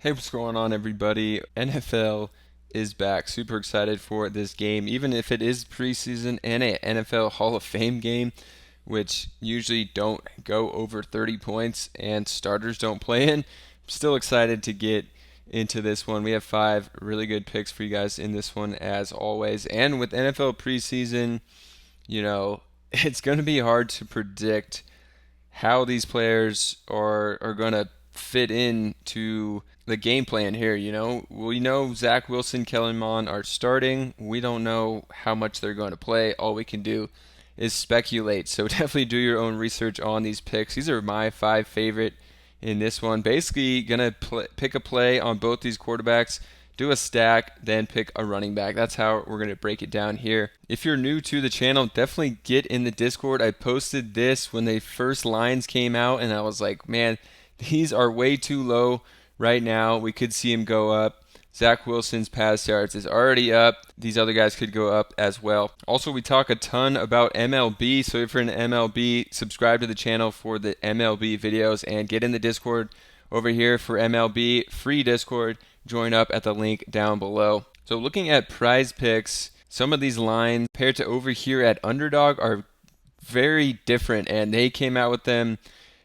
Hey, what's going on, everybody? NFL is back. Super excited for this game, even if it is preseason and a NFL Hall of Fame game, which usually don't go over 30 points and starters don't play in. I'm still excited to get into this one. We have five really good picks for you guys in this one, as always. And with NFL preseason, it's going to be hard to predict how these players are going to fit into the game plan here. We know Zach Wilson, Kellen Mond are starting. We don't know how much they're going to play. All we can do is speculate. So definitely do your own research on these picks. These are my five favorite in this one. Basically, gonna pick a play on both these quarterbacks, do a stack, then pick a running back. That's how we're going to break it down here. If you're new to the channel, definitely get in the Discord. I posted this when the first lines came out, and I was like, man, these are way too low right now. We could see him go up. Zach Wilson's pass yards is already up. These other guys could go up as well. Also, we talk a ton about MLB, so if you're an MLB, subscribe to the channel for the MLB videos and get in the Discord over here for MLB, free Discord. Join up at the link down below. So looking at Prizepicks, some of these lines compared to over here at Underdog are very different, and they came out with them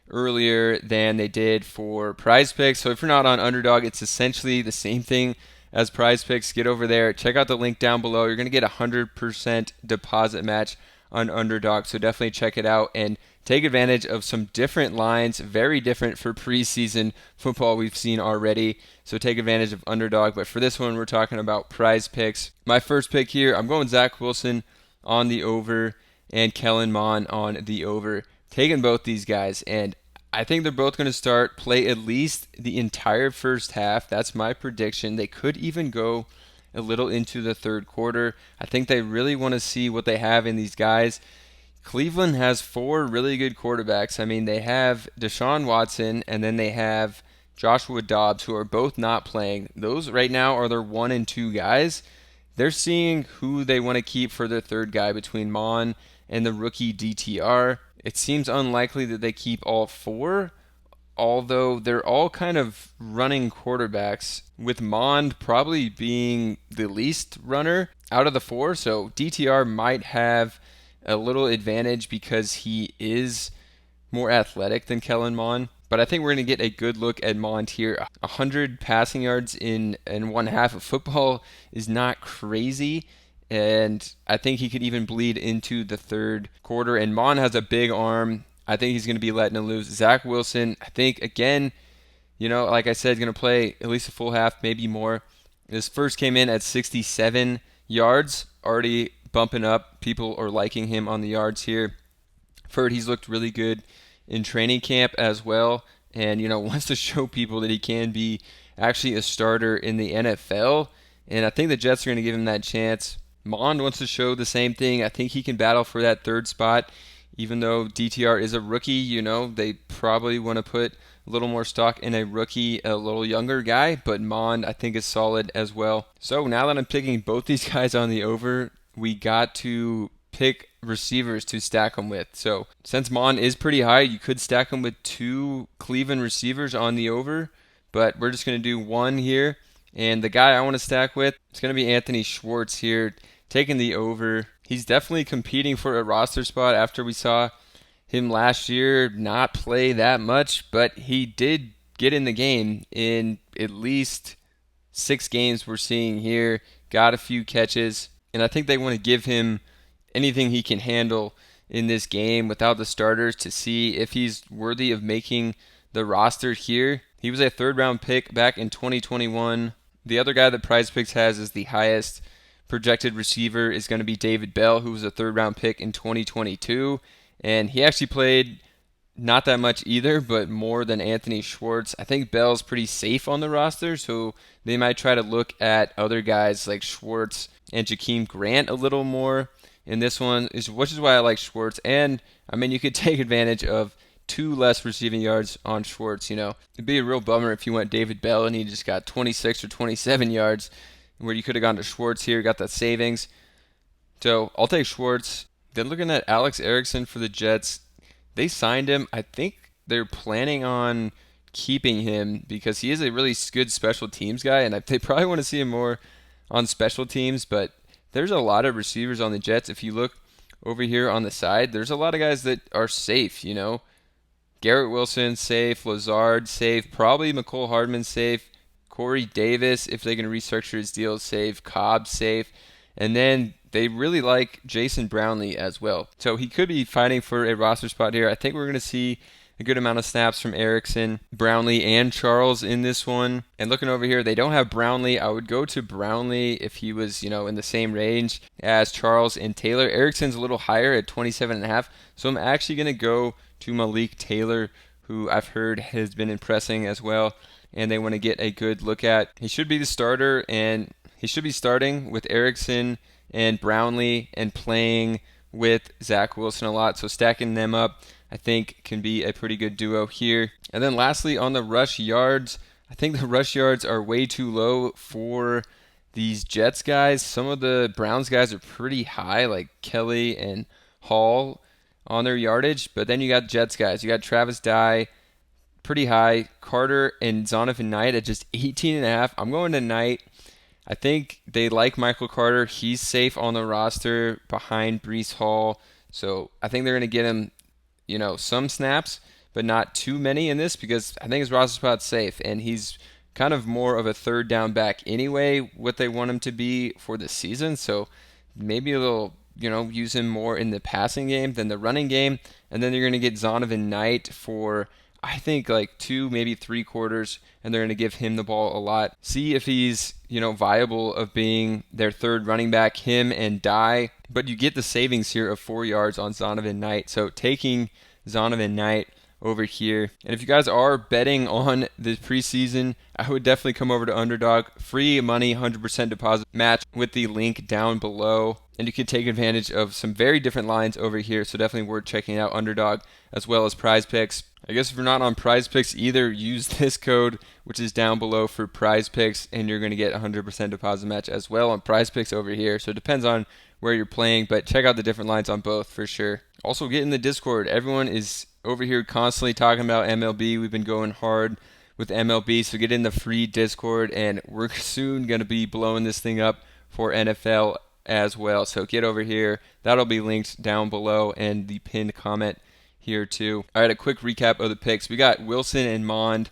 earlier than they did for Prizepicks. So if you're not on Underdog, it's essentially the same thing as Prizepicks. Get over there, check out the link down below. You're going to get a 100% deposit match on Underdog, so definitely check it out and take advantage of some different lines, very different for preseason football we've seen already. So take advantage of Underdog. But for this one, we're talking about Prizepicks. My first pick here, I'm going Zach Wilson on the over and Kellen Mond on the over. Taking both these guys, and I think they're both going to start, play at least the entire first half. That's my prediction. They could even go a little into the third quarter. I think they really want to see what they have in these guys. Cleveland has four really good quarterbacks. I mean, they have Deshaun Watson, and then they have Joshua Dobbs, who are both not playing. Those right now are their one and two guys. They're seeing who they want to keep for their third guy between Mon and the rookie DTR. It seems unlikely that they keep all four, although they're all kind of running quarterbacks, with Mond probably being the least runner out of the four. So DTR might have a little advantage because he is more athletic than Kellen Mond. But I think we're going to get a good look at Mond here. 100 passing yards in one half of football is not crazy. And I think he could even bleed into the third quarter. And Mond has a big arm. I think he's going to be letting him loose. Zach Wilson, I think, again, like I said, he's going to play at least a full half, maybe more. This first came in at 67 yards, already bumping up. People are liking him on the yards here. I've heard he's looked really good in training camp as well, and wants to show people that he can be actually a starter in the NFL. And I think the Jets are going to give him that chance. Mond wants to show the same thing. I think he can battle for that third spot, even though DTR is a rookie. They probably want to put a little more stock in a rookie, a little younger guy, but Mond I think is solid as well. So now that I'm picking both these guys on the over, we got to pick receivers to stack them with. So since Mond is pretty high, you could stack him with two Cleveland receivers on the over, but we're just going to do one here. And the guy I want to stack with, it's going to be Anthony Schwartz here, taking the over. He's definitely competing for a roster spot after we saw him last year not play that much, but he did get in the game in at least 6 games we're seeing here, got a few catches, and I think they want to give him anything he can handle in this game without the starters to see if he's worthy of making the roster here. He was a third-round pick back in 2021. The other guy that Prizepicks has is the highest projected receiver is going to be David Bell, who was a third-round pick in 2022. And he actually played not that much either, but more than Anthony Schwartz. I think Bell's pretty safe on the roster, so they might try to look at other guys like Schwartz and Jakeem Grant a little more in this one, which is why I like Schwartz. And, I mean, you could take advantage of 2 less receiving yards on Schwartz. It'd be a real bummer if you went David Bell and he just got 26 or 27 yards, where you could have gone to Schwartz here, got that savings. So I'll take Schwartz. Then looking at Alex Erickson for the Jets, they signed him. I think they're planning on keeping him because he is a really good special teams guy, and they probably want to see him more on special teams. But there's a lot of receivers on the Jets. If you look over here on the side, there's a lot of guys that are safe, you know. Garrett Wilson, safe. Lazard, safe. Probably McCole Hardman, safe. Corey Davis, if they can restructure his deal, safe. Cobb, safe. And then they really like Jason Brownlee as well. So he could be fighting for a roster spot here. I think we're going to see a good amount of snaps from Erickson, Brownlee, and Charles in this one. And looking over here, they don't have Brownlee. I would go to Brownlee if he was, in the same range as Charles and Taylor. Erickson's a little higher at 27.5. So I'm actually going to go to Malik Taylor, who I've heard has been impressing as well, and they want to get a good look at. He should be the starter, and he should be starting with Erickson and Brownlee and playing with Zach Wilson a lot. So stacking them up, I think, can be a pretty good duo here. And then lastly, on the rush yards, I think the rush yards are way too low for these Jets guys. Some of the Browns guys are pretty high, like Kelly and Hall on their yardage, but then you got Jets guys. You got Travis Dye, pretty high. Carter and Zonovan Knight at just 18.5. I'm going to Knight. I think they like Michael Carter. He's safe on the roster behind Breece Hall, so I think they're going to get him, some snaps, but not too many in this because I think his roster spot's safe, and he's kind of more of a third down back anyway, what they want him to be for the season. So maybe a little, use him more in the passing game than the running game. And then you're going to get Zonovan Knight for, I think, like 2, maybe 3 quarters, and they're going to give him the ball a lot. See if he's, viable of being their third running back, him and Dye. But you get the savings here of 4 yards on Zonovan Knight. So taking Zonovan Knight over here. And if you guys are betting on the preseason, I would definitely come over to Underdog. Free money, 100% deposit match with the link down below. And you can take advantage of some very different lines over here. So definitely worth checking out Underdog as well as Prizepicks. I guess if you're not on Prizepicks either, use this code, which is down below for Prizepicks, and you're going to get 100% deposit match as well on Prizepicks over here. So it depends on where you're playing, but check out the different lines on both for sure. Also, get in the Discord. Everyone is over here constantly talking about MLB. We've been going hard with MLB, so get in the free Discord, and we're soon going to be blowing this thing up for NFL as well. So get over here. That'll be linked down below and the pinned comment here too. All right, a quick recap of the picks. We got Wilson and Mond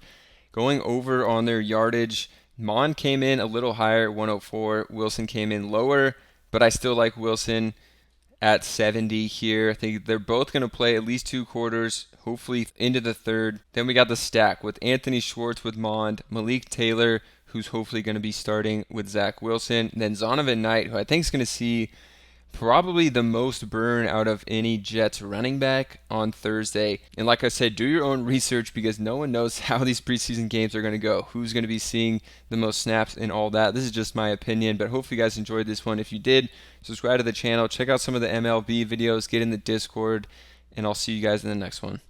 going over on their yardage. Mond came in a little higher, 104. Wilson came in lower, but I still like Wilson at 70 here. I think they're both going to play at least 2 quarters, hopefully into the third. Then we got the stack with Anthony Schwartz with Mond, Malik Taylor, who's hopefully going to be starting with Zach Wilson, and then Zonovan Knight, who I think is going to see probably the most burn out of any Jets running back on Thursday. And like I said, do your own research because no one knows how these preseason games are going to go, who's going to be seeing the most snaps and all that. This is just my opinion, but hopefully you guys enjoyed this one. If you did, subscribe to the channel, check out some of the MLB videos, get in the Discord, and I'll see you guys in the next one.